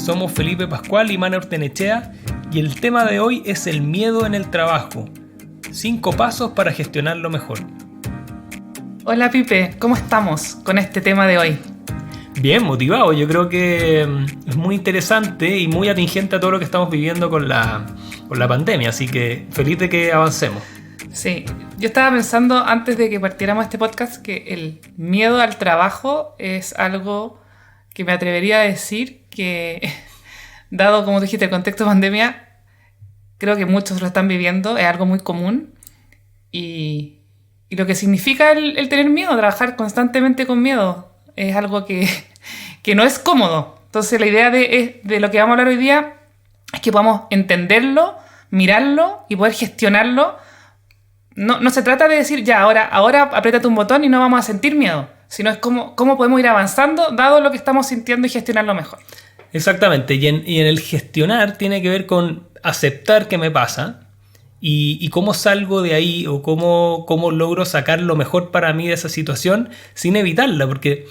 somos Felipe Pascual y Mana Ortenechea y el tema de hoy es el miedo en el trabajo. 5 pasos para gestionarlo mejor. Hola Pipe, ¿cómo estamos con este tema de hoy? Bien, motivado. Yo creo que es muy interesante y muy atingente a todo lo que estamos viviendo con la pandemia, así que feliz de que avancemos. Sí, yo estaba pensando antes de que partiéramos este podcast que el miedo al trabajo es algo que me atrevería a decir que, dado como dijiste el contexto de pandemia, creo que muchos lo están viviendo, es algo muy común y lo que significa el tener miedo, trabajar constantemente con miedo, es algo que no es cómodo. Entonces la idea de lo que vamos a hablar hoy día es que podamos entenderlo, mirarlo y poder gestionarlo. No se trata de decir, ya, ahora apriétate un botón y no vamos a sentir miedo, sino es cómo podemos ir avanzando dado lo que estamos sintiendo y gestionarlo mejor. Exactamente, y en el gestionar tiene que ver con aceptar qué me pasa y cómo salgo de ahí o cómo logro sacar lo mejor para mí de esa situación sin evitarla, porque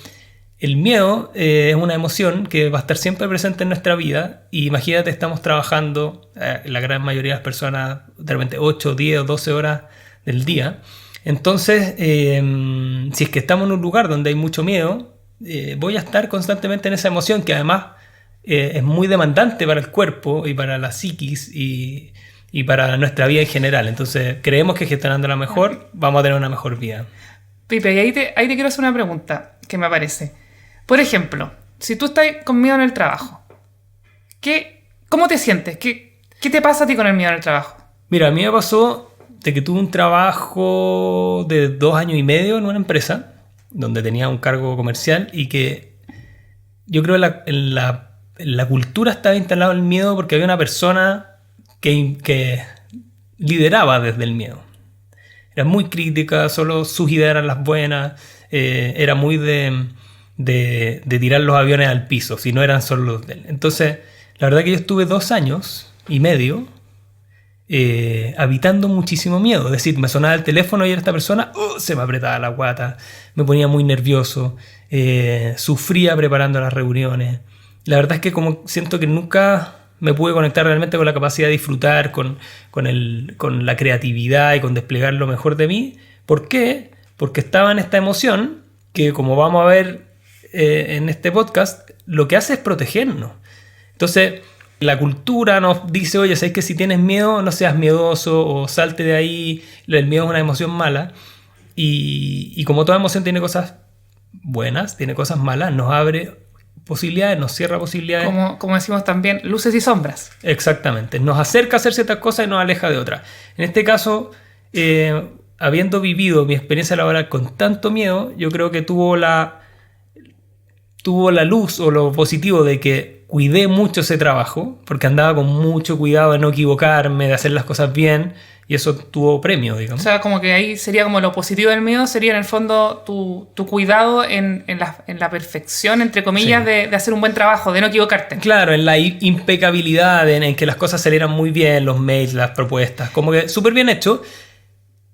el miedo es una emoción que va a estar siempre presente en nuestra vida y imagínate, estamos trabajando, la gran mayoría de las personas, de repente 8, 10 o 12 horas del día. Entonces, si es que estamos en un lugar donde hay mucho miedo, voy a estar constantemente en esa emoción que además es muy demandante para el cuerpo y para la psiquis y para nuestra vida en general. Entonces, creemos que gestionándola mejor vamos a tener una mejor vida. Pipe, y ahí te quiero hacer una pregunta que me aparece. Por ejemplo, si tú estás con miedo en el trabajo, ¿cómo te sientes? ¿Qué te pasa a ti con el miedo en el trabajo? Mira, a mí me pasó de que tuve un trabajo de 2 años y medio en una empresa donde tenía un cargo comercial y que yo creo en la cultura estaba instalado el miedo porque había una persona que lideraba desde el miedo. Era muy crítica, solo sus ideas eran las buenas, era muy de tirar los aviones al piso, si no eran solo los de él. Entonces, la verdad que yo estuve 2 años y medio habitando muchísimo miedo. Es decir, me sonaba el teléfono y era esta persona, se me apretaba la guata, me ponía muy nervioso, sufría preparando las reuniones. La verdad es que como siento que nunca me pude conectar realmente con la capacidad de disfrutar, con la creatividad y con desplegar lo mejor de mí. ¿Por qué? Porque estaba en esta emoción que, como vamos a ver en este podcast, lo que hace es protegernos. Entonces, la cultura nos dice, oye, ¿sabes que si tienes miedo, no seas miedoso o salte de ahí? El miedo es una emoción mala. Y como toda emoción tiene cosas buenas, tiene cosas malas, nos abre posibilidades, nos cierra posibilidades. Como decimos también, luces y sombras. Exactamente, nos acerca a hacer ciertas cosas y nos aleja de otras. En este caso, habiendo vivido mi experiencia laboral con tanto miedo, yo creo que tuvo la luz o lo positivo de que cuidé mucho ese trabajo, porque andaba con mucho cuidado de no equivocarme, de hacer las cosas bien, y eso tuvo premio, digamos. O sea, como que ahí sería como lo positivo del miedo, sería en el fondo tu cuidado en la perfección, entre comillas, sí, de hacer un buen trabajo, de no equivocarte. Claro, en la impecabilidad, en que las cosas salieran muy bien, los mails, las propuestas, como que súper bien hecho.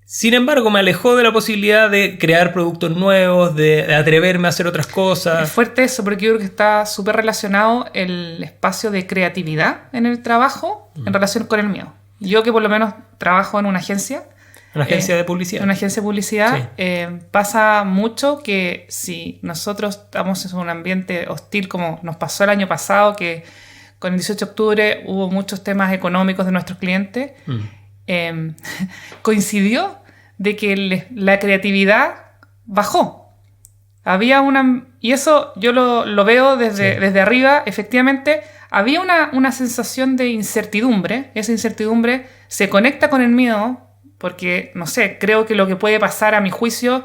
Sin embargo, me alejó de la posibilidad de crear productos nuevos, de atreverme a hacer otras cosas. Es fuerte eso, porque yo creo que está súper relacionado el espacio de creatividad en el trabajo en relación con el miedo. Yo que por lo menos trabajo en una agencia. Una agencia de publicidad. Una agencia de publicidad. Sí. Pasa mucho que si nosotros estamos en un ambiente hostil, como nos pasó el año pasado, que con el 18 de octubre hubo muchos temas económicos de nuestros clientes, coincidió de que la creatividad bajó. Y eso yo lo veo desde arriba, efectivamente, había una sensación de incertidumbre. Esa incertidumbre se conecta con el miedo, porque, no sé, creo que lo que puede pasar a mi juicio,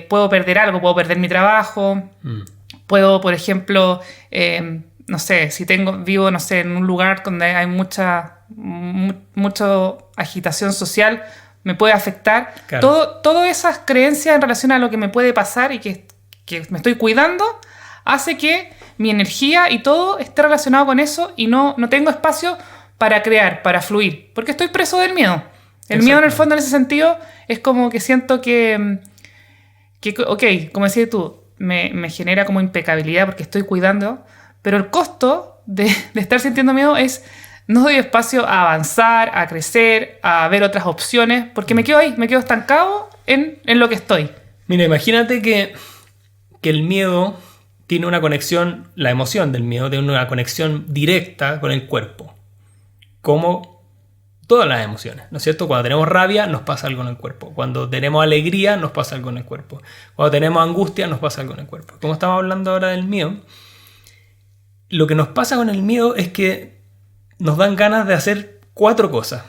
puedo perder algo, puedo perder mi trabajo, puedo, por ejemplo, no sé, si vivo, no sé, en un lugar donde hay mucha agitación social, me puede afectar. Claro. Todas esas creencias en relación a lo que me puede pasar y que me estoy cuidando, hace que mi energía y todo esté relacionado con eso y no tengo espacio para crear, para fluir, porque estoy preso del miedo. El miedo en el fondo en ese sentido es como que siento que ok, como decías tú, me genera como impecabilidad porque estoy cuidando, pero el costo de estar sintiendo miedo es no doy espacio a avanzar, a crecer, a ver otras opciones, porque me quedo ahí, me quedo estancado en lo que estoy. Mira, imagínate que el miedo tiene una conexión, la emoción del miedo tiene una conexión directa con el cuerpo. Como todas las emociones, ¿no es cierto? Cuando tenemos rabia nos pasa algo en el cuerpo. Cuando tenemos alegría nos pasa algo en el cuerpo. Cuando tenemos angustia nos pasa algo en el cuerpo. Como estamos hablando ahora del miedo, lo que nos pasa con el miedo es que nos dan ganas de hacer 4 cosas.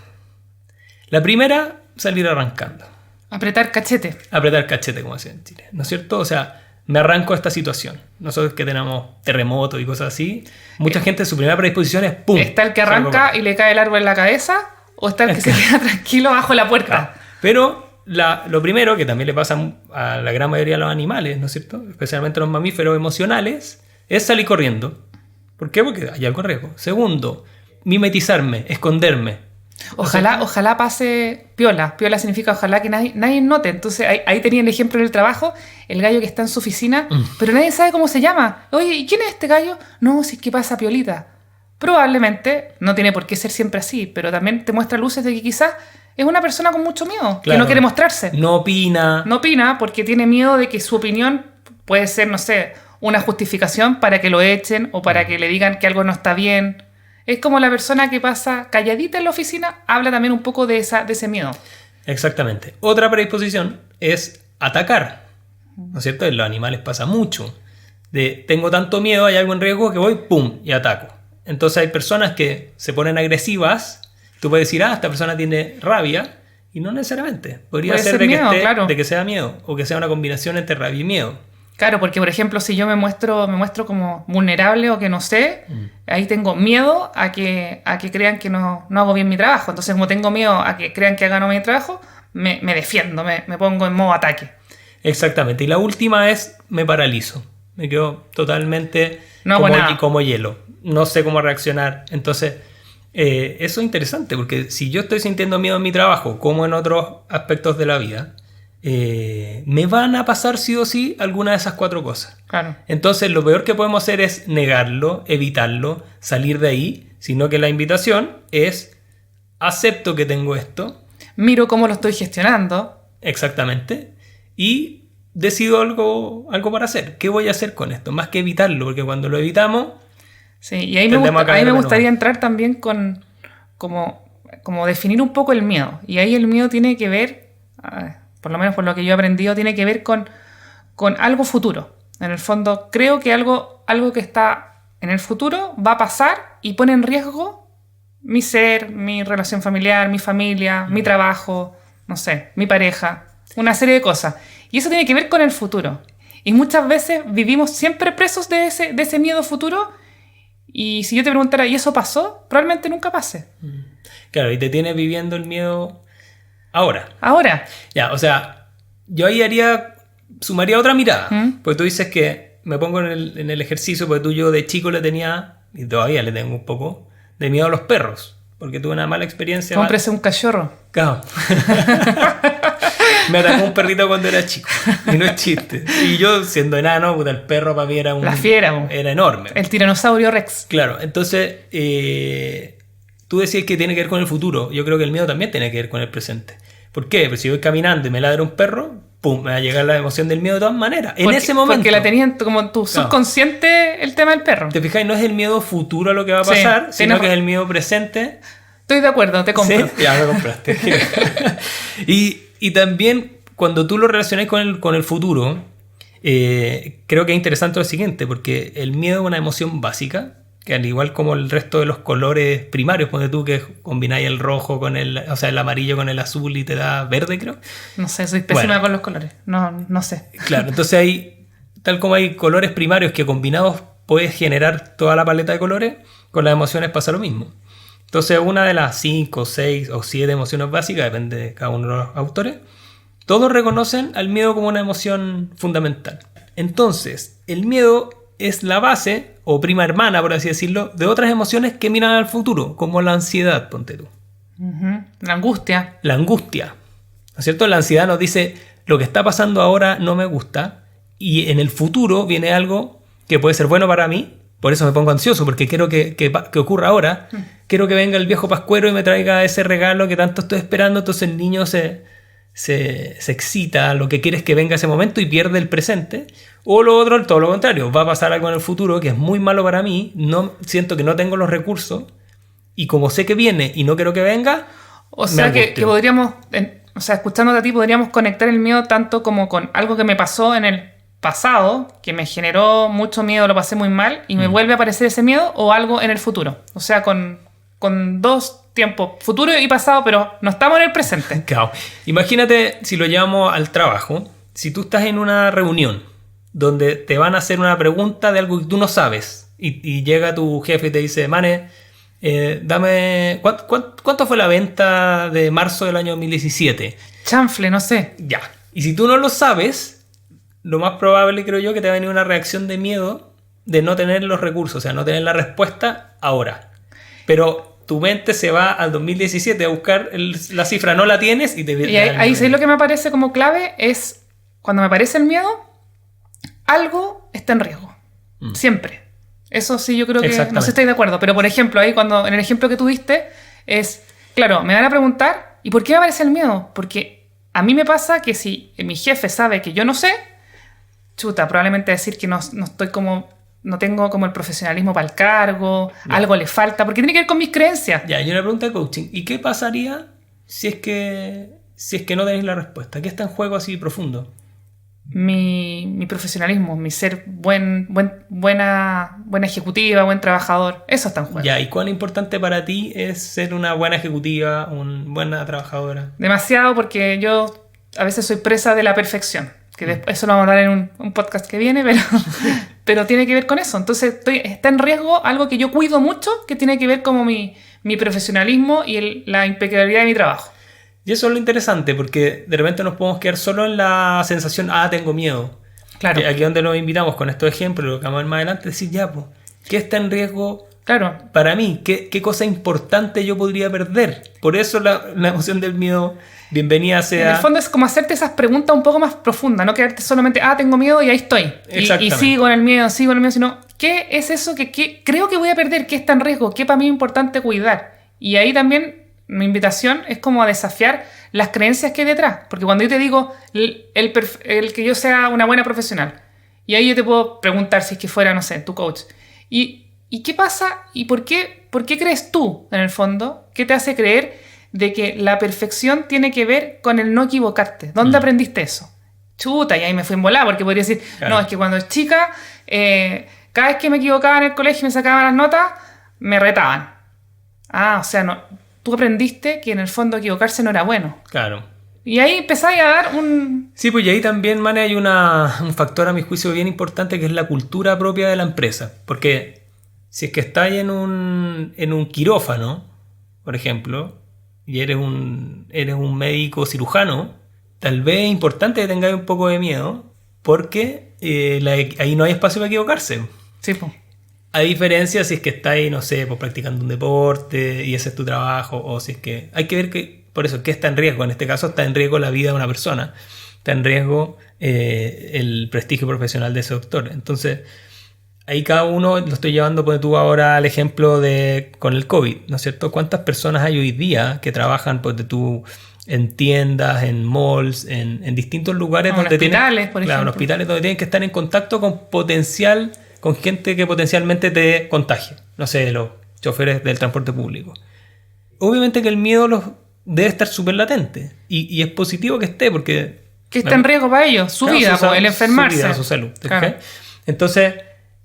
La primera, salir arrancando. Apretar cachete. Apretar cachete, como decía en Chile, ¿no es cierto? O sea, me arranco a esta situación. Nosotros que tenemos terremotos y cosas así, mucha gente su primera predisposición es ¡pum! Está el que arranca y le cae el árbol en la cabeza, o está el que se queda tranquilo bajo la puerta. Claro. Pero lo primero, que también le pasa a la gran mayoría de los animales, ¿no es cierto? Especialmente los mamíferos emocionales, es salir corriendo. ¿Por qué? Porque hay algo riesgo. Segundo, mimetizarme, esconderme. Ojalá pase piola. Piola significa ojalá que nadie note. Entonces ahí tenía el ejemplo en el trabajo, el gallo que está en su oficina, pero nadie sabe cómo se llama. Oye, ¿y quién es este gallo? No, si es que pasa piolita. Probablemente, no tiene por qué ser siempre así, pero también te muestra luces de que quizás es una persona con mucho miedo, claro, que no quiere mostrarse. No opina. No opina porque tiene miedo de que su opinión puede ser, no sé, una justificación para que lo echen o para que le digan que algo no está bien. Es como la persona que pasa calladita en la oficina, habla también un poco de ese miedo. Exactamente. Otra predisposición es atacar. ¿No es cierto? En los animales pasa mucho. Tengo tanto miedo, hay algo en riesgo que voy, ¡pum!, y ataco. Entonces hay personas que se ponen agresivas. Tú puedes decir, esta persona tiene rabia, y no necesariamente. Podría ser de miedo, que claro, de que sea miedo, o que sea una combinación entre rabia y miedo. Claro, porque por ejemplo, si yo me muestro como vulnerable o que no sé, ahí tengo miedo a que crean que no hago bien mi trabajo. Entonces, como tengo miedo a que crean que hago bien mi trabajo, me defiendo, me pongo en modo ataque. Exactamente. Y la última es, me paralizo. Me quedo totalmente como hielo. No sé cómo reaccionar. Entonces, eso es interesante, porque si yo estoy sintiendo miedo en mi trabajo, como en otros aspectos de la vida, me van a pasar sí o sí alguna de esas 4 cosas. Claro. Entonces lo peor que podemos hacer es negarlo, evitarlo, salir de ahí, sino que la invitación es: acepto que tengo esto, miro cómo lo estoy gestionando. Exactamente. Y decido algo para hacer. ¿Qué voy a hacer con esto? Más que evitarlo, porque cuando lo evitamos... Sí, y ahí me gustaría entrar también con como definir un poco el miedo. Y ahí el miedo tiene que ver, por lo menos por lo que yo he aprendido, tiene que ver con algo futuro. En el fondo, creo que algo que está en el futuro va a pasar y pone en riesgo mi ser, mi relación familiar, mi familia, mi trabajo, no sé, mi pareja, una serie de cosas. Y eso tiene que ver con el futuro. Y muchas veces vivimos siempre presos de ese miedo futuro. Y si yo te preguntara, ¿y eso pasó? Probablemente nunca pase. Claro, y te tienes viviendo el miedo ahora. Ya, o sea, yo ahí sumaría otra mirada. Porque tú dices que me pongo en el ejercicio, porque yo de chico le tenía, y todavía le tengo un poco, de miedo a los perros. Porque tuve una mala experiencia. Cómprese un cachorro. Claro. Me atacó un perrito cuando era chico. Y no es chiste. Y yo, siendo enano, el perro para mí era la fiera. Era enorme. El tiranosaurio Rex. Claro, entonces tú decías que tiene que ver con el futuro. Yo creo que el miedo también tiene que ver con el presente. ¿Por qué? Pues si voy caminando y me ladra un perro, ¡pum!, me va a llegar la emoción del miedo de todas maneras. En ese momento. Porque la tenías como en tu subconsciente, el tema del perro. ¿Te fijas? No es el miedo futuro a lo que va a pasar, sino que es el miedo presente. Estoy de acuerdo, te compro. ¿Sí? Ya me compraste. Y también, cuando tú lo relacionas con el futuro, creo que es interesante lo siguiente, porque el miedo es una emoción básica, que al igual como el resto de los colores primarios, ponte tú que combináis el rojo con el amarillo con el azul y te da verde, creo. No sé, soy pésima con los colores. No sé. Claro, entonces tal como hay colores primarios que combinados puedes generar toda la paleta de colores, con las emociones pasa lo mismo. Entonces, una de las 5, 6 o 7 emociones básicas, depende de cada uno de los autores, todos reconocen al miedo como una emoción fundamental. Entonces, el miedo es la base, o prima hermana, por así decirlo, de otras emociones que miran al futuro, como la ansiedad, ponte tú. La angustia. La angustia, ¿no es cierto? La ansiedad nos dice, lo que está pasando ahora no me gusta, y en el futuro viene algo que puede ser bueno para mí, Por eso me pongo ansioso, porque quiero que ocurra ahora. Quiero que venga el viejo pascuero y me traiga ese regalo que tanto estoy esperando. Entonces el niño se excita, lo que quiere es que venga ese momento y pierde el presente. O lo otro, todo lo contrario, va a pasar algo en el futuro que es muy malo para mí, siento que no tengo los recursos, y como sé que viene y no quiero que venga, o sea que podríamos, escuchándote a ti, podríamos conectar el miedo tanto como con algo que me pasó en el pasado, que me generó mucho miedo, lo pasé muy mal, y me vuelve a aparecer ese miedo, o algo en el futuro. O sea, con dos tiempos, futuro y pasado, pero no estamos en el presente. Claro. Imagínate si lo llevamos al trabajo. Si tú estás en una reunión donde te van a hacer una pregunta de algo que tú no sabes, y llega tu jefe y te dice, Mane, dame... ¿Cuánto fue la venta de marzo del año 2017? Chanfle, no sé. Ya. Y si tú no lo sabes, lo más probable, creo yo, que te va a venir una reacción de miedo de no tener los recursos, o sea, no tener la respuesta ahora. Pero tu mente se va al 2017 a buscar la cifra, no la tienes y te... Y ahí ¿sabes lo que me parece como clave? Es cuando me aparece el miedo, algo está en riesgo. Siempre. Eso sí, yo creo que no sé si estáis de acuerdo. Pero por ejemplo, ahí cuando en el ejemplo que tú diste, es, claro, me van a preguntar, ¿y por qué me aparece el miedo? Porque a mí me pasa que si mi jefe sabe que yo no sé, chuta, probablemente decir que no estoy como... No tengo como el profesionalismo para el cargo, algo le falta, porque tiene que ver con mis creencias. Ya, y una pregunta de coaching. ¿Y qué pasaría si es que no tenéis la respuesta? ¿Qué está en juego así profundo? Mi profesionalismo, mi ser buena ejecutiva, buen trabajador, eso está en juego. Ya, ¿y cuán importante para ti es ser una buena ejecutiva, una buena trabajadora? Demasiado, porque yo a veces soy presa de la perfección. Que eso lo vamos a hablar en un podcast que viene, pero tiene que ver con eso. Entonces está en riesgo algo que yo cuido mucho, que tiene que ver como mi profesionalismo y la impecabilidad de mi trabajo. Y eso es lo interesante, porque de repente nos podemos quedar solo en la sensación, tengo miedo. Claro. Que aquí donde nos invitamos con estos ejemplos, lo que vamos a ver más adelante, decir ¿qué está en riesgo para mí? ¿Qué cosa importante yo podría perder? Por eso la emoción del miedo, bienvenida sea... En el fondo es como hacerte esas preguntas un poco más profundas, no quedarte solamente, tengo miedo y ahí estoy. Y sigo en el miedo, sino, ¿qué es eso que creo que voy a perder? ¿Qué está en riesgo? ¿Qué para mí es importante cuidar? Y ahí también mi invitación es como a desafiar las creencias que hay detrás. Porque cuando yo te digo el que yo sea una buena profesional, y ahí yo te puedo preguntar si es que fuera, no sé, tu coach. ¿Y qué pasa? ¿Y por qué crees tú, en el fondo? ¿Qué te hace creer de que la perfección tiene que ver con el no equivocarte? ¿Dónde aprendiste eso? Chuta, y ahí me fui en volada, porque podría decir, claro. No, es que cuando es chica, cada vez que me equivocaba en el colegio y me sacaban las notas, me retaban. O sea, no, tú aprendiste que en el fondo equivocarse no era bueno. Claro. Y ahí empezáis a dar un... Sí, pues y ahí también, Mane, hay un factor a mi juicio bien importante, que es la cultura propia de la empresa. Porque si es que estáis en un quirófano, por ejemplo, y eres un médico cirujano, tal vez es importante que tengáis un poco de miedo, porque ahí no hay espacio para equivocarse. Sí, pues. A diferencia si es que estáis, no sé, pues practicando un deporte y ese es tu trabajo, o si es que... Hay que ver por eso, ¿qué está en riesgo? En este caso está en riesgo la vida de una persona. Está en riesgo el prestigio profesional de ese doctor. Entonces, ahí cada uno lo estoy llevando, pues tú ahora al ejemplo con el COVID, ¿no es cierto? ¿Cuántas personas hay hoy día que trabajan, pues tú, en tiendas, en malls, en distintos lugares donde hospitales, por ejemplo. En hospitales donde tienen que estar en contacto con gente que potencialmente te contagie. No sé, los choferes del transporte público. Obviamente que el miedo debe estar súper latente. Y es positivo que esté, porque... Que está en riesgo para ellos, su vida, el enfermarse. Su vida, su salud. Claro. Entonces,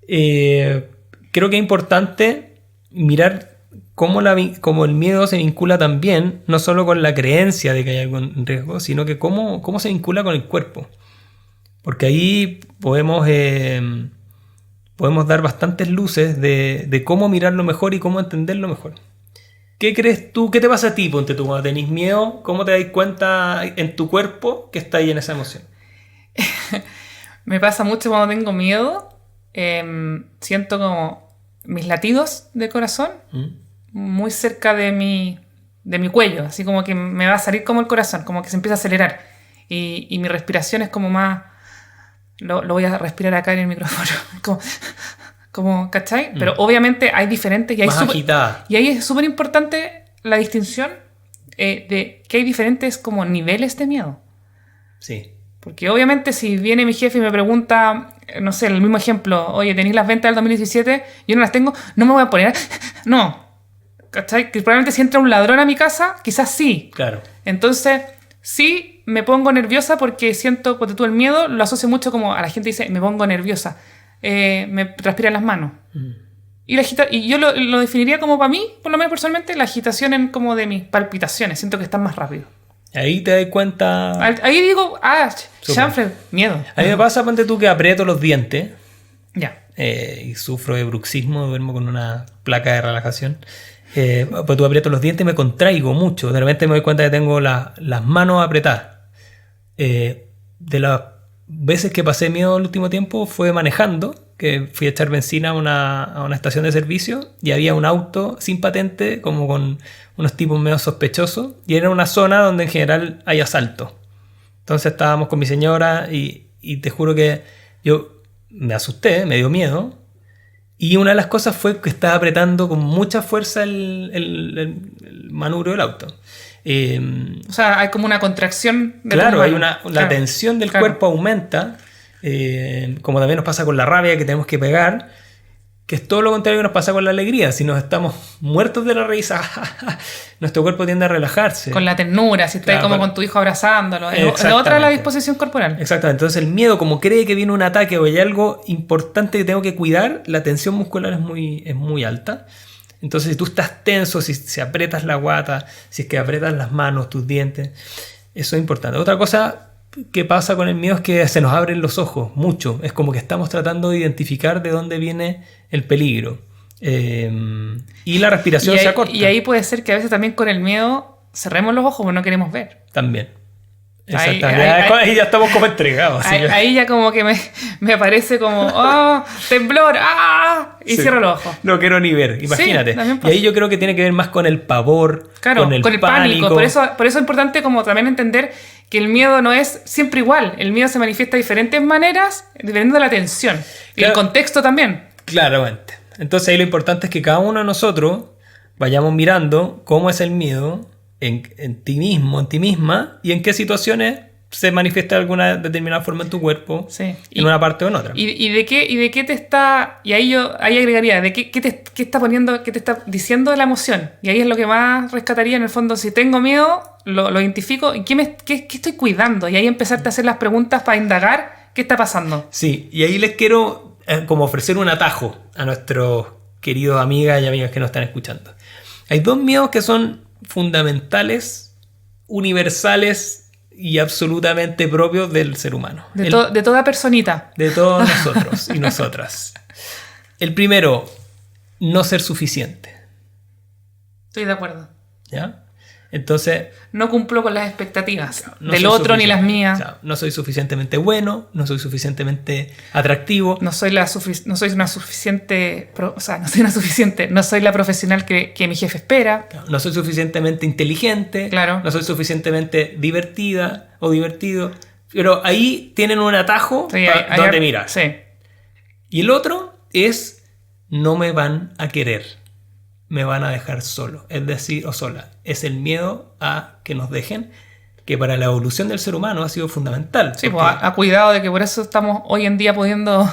creo que es importante mirar cómo el miedo se vincula también, no solo con la creencia de que hay algo en riesgo, sino que cómo se vincula con el cuerpo. Porque ahí podemos dar bastantes luces de cómo mirarlo mejor y cómo entenderlo mejor. ¿Qué crees tú? ¿Qué te pasa a ti, ponte tú, cuando tenés miedo? ¿Cómo te das cuenta en tu cuerpo que está ahí en esa emoción? Me pasa mucho cuando tengo miedo. Siento como mis latidos de corazón muy cerca de mi cuello. Así como que me va a salir como el corazón, como que se empieza a acelerar. Y mi respiración es como más... Lo voy a respirar acá en el micrófono. Como, ¿cachai? Pero obviamente hay diferentes... Más agitada. Y ahí es súper importante la distinción de que hay diferentes como niveles de miedo. Sí. Porque obviamente si viene mi jefe y me pregunta, no sé, el mismo ejemplo, oye, ¿tenéis las ventas del 2017? Yo no las tengo, no me voy a poner... No. ¿Cachai? Que probablemente si entra un ladrón a mi casa, quizás sí. Claro. Entonces, sí me pongo nerviosa porque siento, cuando tú el miedo, lo asocio mucho como a la gente dice, me pongo nerviosa, me transpiran las manos. Y yo lo definiría como para mí, por lo menos personalmente, la agitación en como de mis palpitaciones. Siento que están más rápido. Ahí te das cuenta... Ahí digo, chanfle, miedo. A mí me pasa, ponte tú, que aprieto los dientes. Ya. Y sufro de bruxismo, duermo con una placa de relajación. Pues tú aprieto los dientes y me contraigo mucho. De repente me doy cuenta que tengo las manos apretadas. De las veces que pasé miedo el último tiempo fue manejando, que fui a echar benzina a una estación de servicio y había un auto sin patente, como con unos tipos medio sospechosos, y era una zona donde en general hay asalto. Entonces estábamos con mi señora y te juro que yo me asusté, me dio miedo. Y una de las cosas fue que estaba apretando con mucha fuerza el manubrio del auto. O sea, hay como una contracción de Claro, tu mano. la tensión del cuerpo aumenta, como también nos pasa con la rabia que tenemos que pegar, que es todo lo contrario que nos pasa con la alegría. Si nos estamos muertos de la risa, nuestro cuerpo tiende a relajarse. Con la ternura, si estás como con tu hijo abrazándolo. Es otra la disposición corporal. Exactamente. Entonces el miedo, como cree que viene un ataque o hay algo importante que tengo que cuidar, la tensión muscular es muy alta. Entonces si tú estás tenso, si aprietas la guata, si es que aprietas las manos, tus dientes, eso es importante. Otra cosa que pasa con el miedo es que se nos abren los ojos mucho. Es como que estamos tratando de identificar de dónde viene el peligro. Y la respiración se acorta. Y ahí puede ser que a veces también con el miedo cerremos los ojos porque no queremos ver. También. Exactamente. Ahí ya estamos como entregados. Ahí ya como que me aparece como, temblor, y sí, cierro los ojos. No quiero ni ver, imagínate. Sí, y ahí yo creo que tiene que ver más con el pavor, claro, con el pánico. Por eso es importante como también entender que el miedo no es siempre igual. El miedo se manifiesta de diferentes maneras dependiendo de la tensión. Y el contexto también. Claramente. Entonces ahí lo importante es que cada uno de nosotros vayamos mirando cómo es el miedo en ti mismo, en ti misma, y en qué situaciones se manifiesta de alguna determinada forma en tu cuerpo, sí, en una parte o en otra. ¿Y de qué te está? Y ahí agregaría, ¿de qué está poniendo, qué te está diciendo de la emoción? Y ahí es lo que más rescataría en el fondo. Si tengo miedo, lo identifico, ¿y qué estoy cuidando? Y ahí empezarte a hacer las preguntas para indagar qué está pasando. Sí, y ahí les quiero como ofrecer un atajo a nuestros queridos amigas y amigas que nos están escuchando. Hay dos miedos que son fundamentales, universales y absolutamente propios del ser humano. De toda personita. De todos nosotros y nosotras. El primero, no ser suficiente. Estoy de acuerdo. ¿Ya? Entonces... No cumplo con las expectativas del otro ni las mías. O sea, no soy suficientemente bueno, no soy suficientemente atractivo. No soy la suficiente profesional que mi jefe espera. No soy suficientemente inteligente. Claro. No soy suficientemente divertida o divertido. Pero ahí tienen un atajo donde mirar. Sí. Y el otro es, no me van a querer. Me van a dejar solo, es decir, o sola. Es el miedo a que nos dejen, que para la evolución del ser humano ha sido fundamental. Sí, pues ha cuidado de que por eso estamos hoy en día pudiendo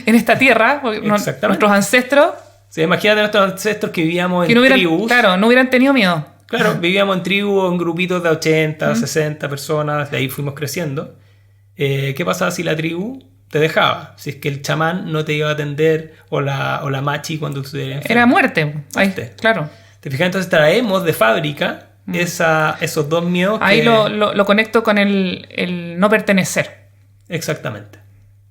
en esta tierra, porque nuestros ancestros... Sí, imagínate nuestros ancestros que vivíamos en tribus. Claro, no hubieran tenido miedo. Claro, vivíamos en tribus, en grupitos de 80, 60 personas, de ahí fuimos creciendo. ¿Qué pasaba si la tribu te dejaba? Si es que el chamán no te iba a atender o la machi cuando estuvieras enfermo. Era muerte. Ahí, claro. ¿Te fijas? Entonces traemos de fábrica esos dos miedos. Ahí lo conecto con el no pertenecer. Exactamente.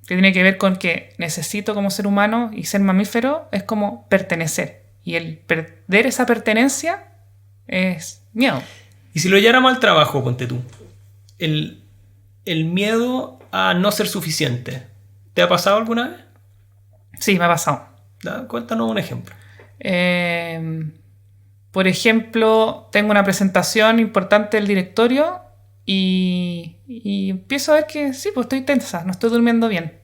Que tiene que ver con que necesito como ser humano y ser mamífero es como pertenecer. Y el perder esa pertenencia es miedo. Y si lo lleváramos al trabajo, ponte tú. El miedo a no ser suficiente. ¿Te ha pasado alguna vez? Sí, me ha pasado. Cuéntanos un ejemplo. Por ejemplo, tengo una presentación importante del directorio y empiezo a ver que sí, pues estoy tensa, no estoy durmiendo bien.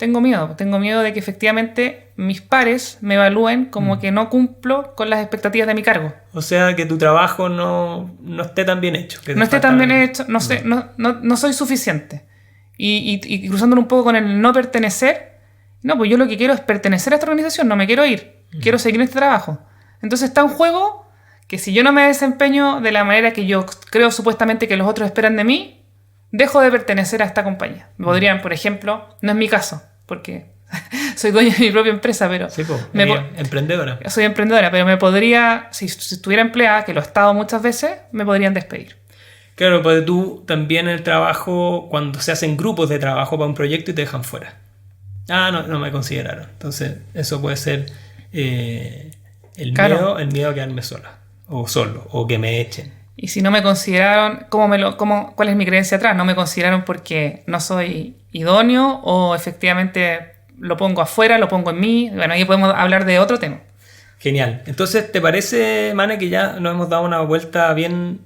Tengo miedo de que efectivamente mis pares me evalúen como que no cumplo con las expectativas de mi cargo. O sea, que tu trabajo no esté tan bien hecho. No esté tan bien hecho, no soy suficiente. Y cruzándolo un poco con el no pertenecer, no, pues yo lo que quiero es pertenecer a esta organización, no me quiero ir, quiero seguir en este trabajo. Entonces está en juego que si yo no me desempeño de la manera que yo creo supuestamente que los otros esperan de mí, dejo de pertenecer a esta compañía. Me podrían, por ejemplo, no es mi caso, porque soy dueña de mi propia empresa, pero... Sí, emprendedora. Soy emprendedora, pero me podría, si estuviera empleada, que lo he estado muchas veces, me podrían despedir. Claro, pues tú también en el trabajo, cuando se hacen grupos de trabajo para un proyecto y te dejan fuera. No me consideraron. Entonces, eso puede ser el miedo a quedarme sola, o solo, o que me echen. Y si no me consideraron, ¿cuál es mi creencia atrás? No me consideraron porque no soy idóneo o efectivamente lo pongo afuera, lo pongo en mí. Bueno, ahí podemos hablar de otro tema. Genial. Entonces, ¿te parece, Mane, que ya nos hemos dado una vuelta bien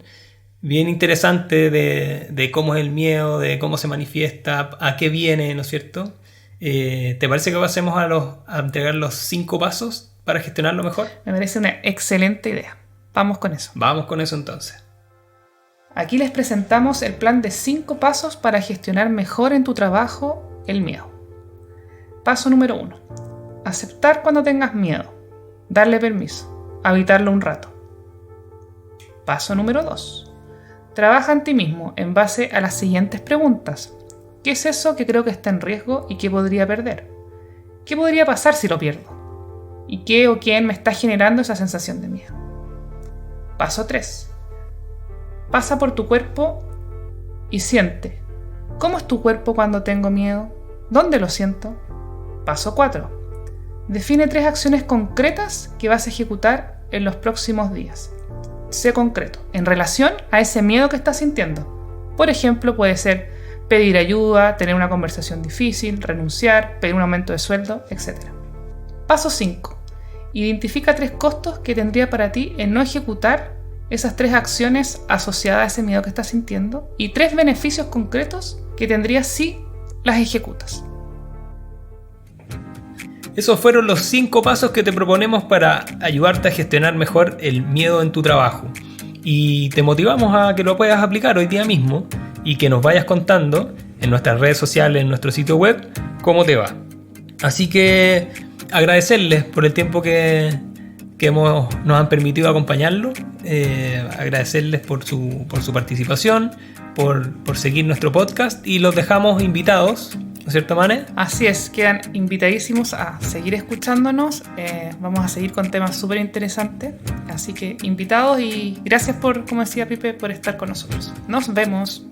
interesante de cómo es el miedo, de cómo se manifiesta, a qué viene, ¿no es cierto? ¿Te parece que pasemos a entregar los 5 pasos para gestionarlo mejor? Me parece una excelente idea. Vamos con eso. Vamos con eso entonces. Aquí les presentamos el plan de 5 pasos para gestionar mejor en tu trabajo el miedo. Paso número 1. Aceptar cuando tengas miedo. Darle permiso. Habitarlo un rato. Paso número 2. Trabaja en ti mismo en base a las siguientes preguntas. ¿Qué es eso que creo que está en riesgo y que podría perder? ¿Qué podría pasar si lo pierdo? ¿Y qué o quién me está generando esa sensación de miedo? Paso 3. Pasa por tu cuerpo y siente. ¿Cómo es tu cuerpo cuando tengo miedo? ¿Dónde lo siento? Paso 4. Define 3 acciones concretas que vas a ejecutar en los próximos días. Sé concreto, en relación a ese miedo que estás sintiendo. Por ejemplo, puede ser pedir ayuda, tener una conversación difícil, renunciar, pedir un aumento de sueldo, etc. Paso 5. Identifica 3 costos que tendría para ti en no ejecutar esas 3 acciones asociadas a ese miedo que estás sintiendo y 3 beneficios concretos que tendrías si las ejecutas. Esos fueron los 5 pasos que te proponemos para ayudarte a gestionar mejor el miedo en tu trabajo. Y te motivamos a que lo puedas aplicar hoy día mismo y que nos vayas contando en nuestras redes sociales, en nuestro sitio web, cómo te va. Así que agradecerles por el tiempo que nos han permitido acompañarlo, agradecerles por su participación, por seguir nuestro podcast y los dejamos invitados, ¿no es cierto, Mane? Así es, quedan invitadísimos a seguir escuchándonos, vamos a seguir con temas súper interesantes, así que invitados y gracias por, como decía Pipe, por estar con nosotros. Nos vemos.